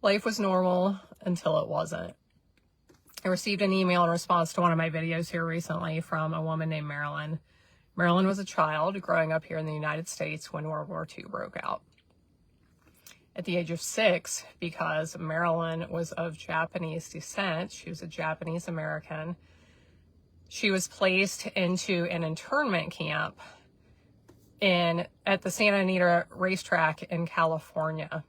Life was normal until it wasn't. I received an email in response to one of my videos here recently from a woman named Marilyn. Marilyn was a child growing up here in the United States when World War II broke out. At the age of 6, because Marilyn was of Japanese descent, she was a Japanese American, she was placed into an internment camp at the Santa Anita racetrack in California,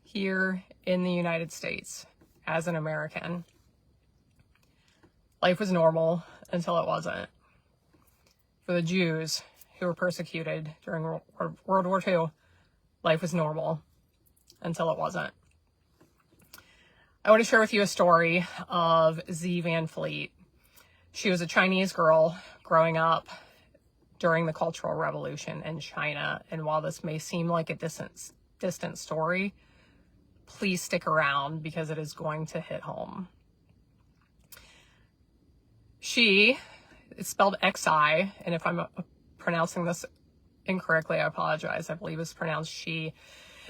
here in the United States, as an American. Life was normal until it wasn't. For the Jews who were persecuted during World War II, life was normal until it wasn't. I want to share with you a story of Z Van Fleet. She was a Chinese girl growing up during the Cultural Revolution in China. And while this may seem like a distant story, please stick around because it is going to hit home. It's spelled X-I, and if I'm pronouncing this incorrectly, I apologize. I believe it's pronounced she.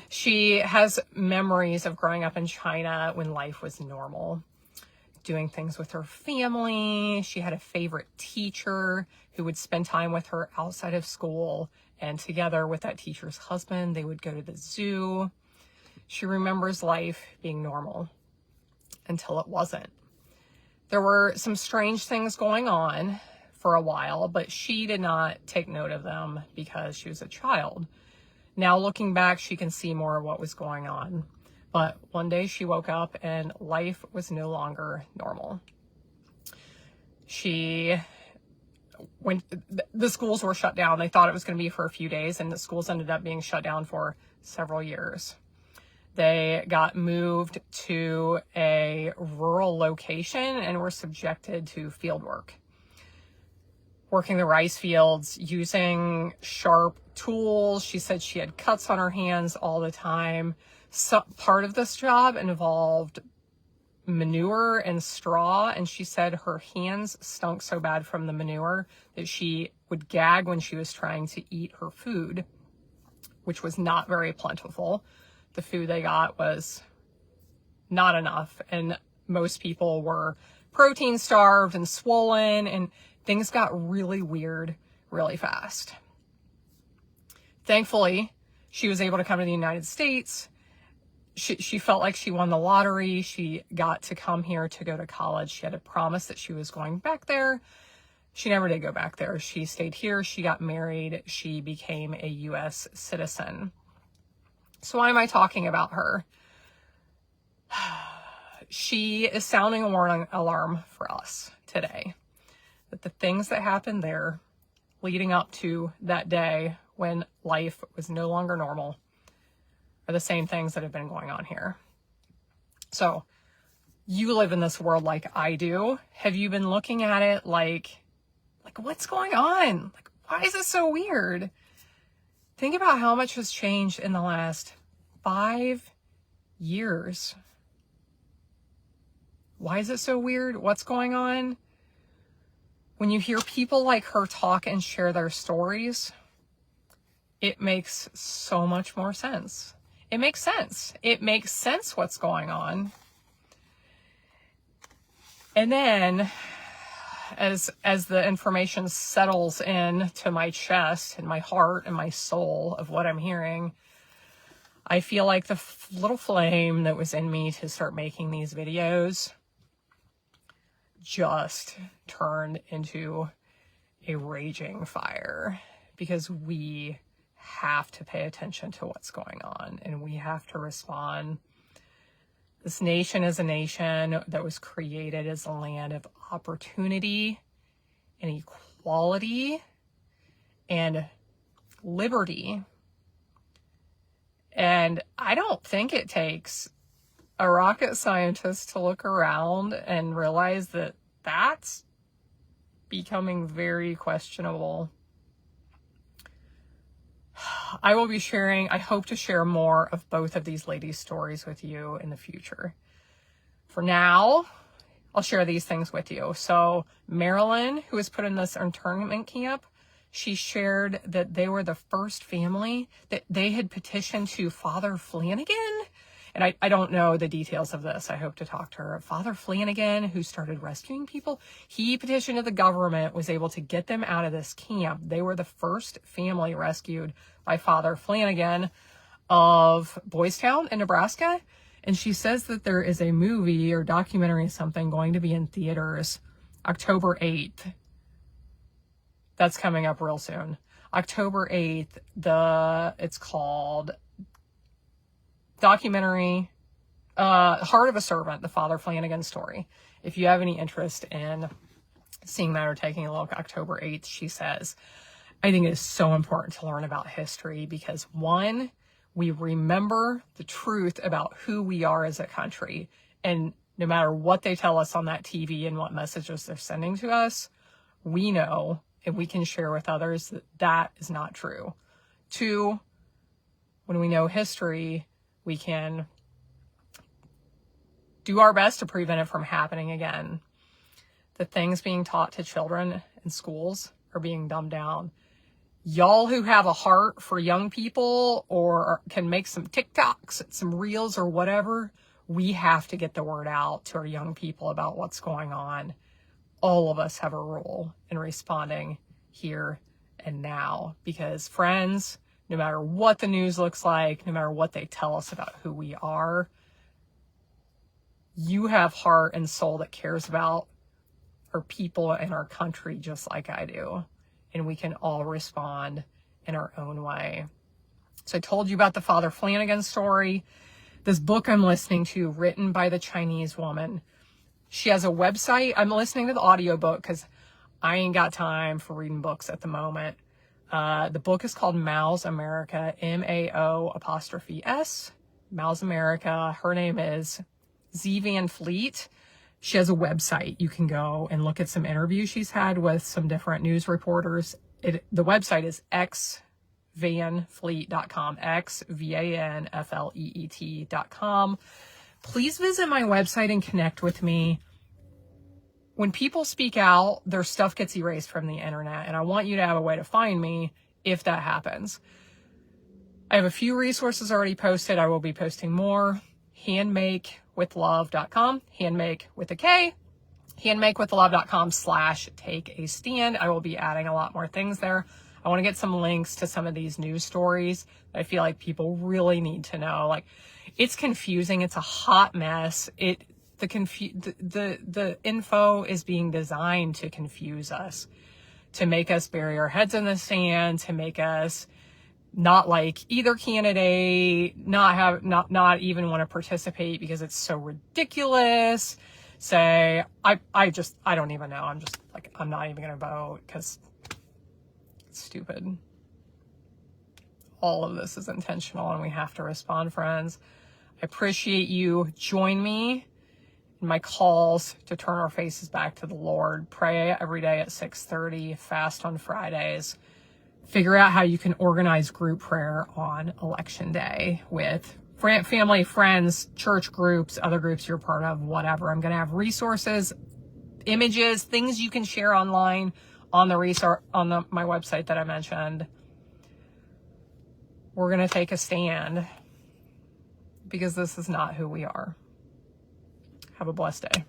She has memories of growing up in China when life was normal, doing things with her family. She had a favorite teacher who would spend time with her outside of school, and together with that teacher's husband, they would go to the zoo. She remembers life being normal until it wasn't. There were some strange things going on for a while, but she did not take note of them because she was a child. Now looking back, she can see more of what was going on. But one day she woke up and life was no longer normal. The schools were shut down. They thought it was going to be for a few days, and the schools ended up being shut down for several years. They got moved to a rural location and were subjected to field work. Working the rice fields using sharp tools. She said she had cuts on her hands all the time. So part of this job involved manure and straw, and she said her hands stunk so bad from the manure that she would gag when she was trying to eat her food, which was not very plentiful. The food they got was not enough, and most people were protein starved and swollen, and things got really weird really fast. Thankfully, she was able to come to the United States. She felt like she won the lottery. She got to come here to go to college. She had a promise that she was going back there. She never did go back there. She stayed here. She got married. She became a U.S. citizen. So why am I talking about her? She is sounding a warning alarm for us today. That the things that happened there leading up to that day when life was no longer normal are the same things that have been going on here. So you live in this world like I do. Have you been looking at it like what's going on? Like, why is it so weird? Think about how much has changed in the last 5 years. Why is it so weird? What's going on? When you hear people like her talk and share their stories, it makes so much more sense. It makes sense. It makes sense what's going on. And then as the information settles in to my chest and my heart and my soul of what I'm hearing, I feel like the little flame that was in me to start making these videos just turned into a raging fire, because we have to pay attention to what's going on and we have to respond. This nation is a nation that was created as a land of opportunity and equality and liberty. And I don't think it takes a rocket scientist to look around and realize that that's becoming very questionable. I hope to share more of both of these ladies' stories with you in the future. For now, I'll share these things with you. So Marilyn, who was put in this internment camp, she shared that they were the first family that they had petitioned to Father Flanagan, And I don't know the details of this. I hope to talk to her. Father Flanagan, who started rescuing people, he petitioned to the government, was able to get them out of this camp. They were the first family rescued by Father Flanagan of Boys Town in Nebraska. And she says that there is a movie or documentary or something going to be in theaters October 8th. That's coming up real soon. October 8th, it's called documentary, Heart of a Servant, the Father Flanagan story. If you have any interest in seeing that or taking a look, October 8th, she says, I think it is so important to learn about history because, one, we remember the truth about who we are as a country. And no matter what they tell us on that TV and what messages they're sending to us, we know and we can share with others that that is not true. Two, when we know history, we can do our best to prevent it from happening again. The things being taught to children in schools are being dumbed down. Y'all who have a heart for young people or can make some TikToks, some reels or whatever, we have to get the word out to our young people about what's going on. All of us have a role in responding here and now because, friends, no matter what the news looks like, no matter what they tell us about who we are, you have heart and soul that cares about our people and our country just like I do. And we can all respond in our own way. So I told you about the Father Flanagan story. This book I'm listening to, written by the Chinese woman. She has a website. I'm listening to the audiobook because I ain't got time for reading books at the moment. The book is called Mao's America, MAO''S, Mao's America. Her name is Z Van Fleet. She has a website. You can go and look at some interviews she's had with some different news reporters. The website is xvanfleet.com, xvanfleet.com. Please visit my website and connect with me. When people speak out, their stuff gets erased from the internet, and I want you to have a way to find me if that happens. I have a few resources already posted. I will be posting more. Handmakewithlove.com, handmake with a K, handmakewithlove.com/take-a-stand. I will be adding a lot more things there. I want to get some links to some of these news stories that I feel like people really need to know. Like, it's confusing. It's a hot mess. The info is being designed to confuse us, to make us bury our heads in the sand, to make us not like either candidate, not even want to participate because it's so ridiculous. Say, I don't even know. I'm just like, I'm not even going to vote because it's stupid. All of this is intentional and we have to respond, friends. I appreciate you. Join me in my calls to turn our faces back to the Lord. Pray every day at 6:30, fast on Fridays. Figure out how you can organize group prayer on election day with family, friends, church groups, other groups you're part of, whatever. I'm going to have resources, images, things you can share online on my website that I mentioned. We're going to take a stand because this is not who we are. Have a blessed day.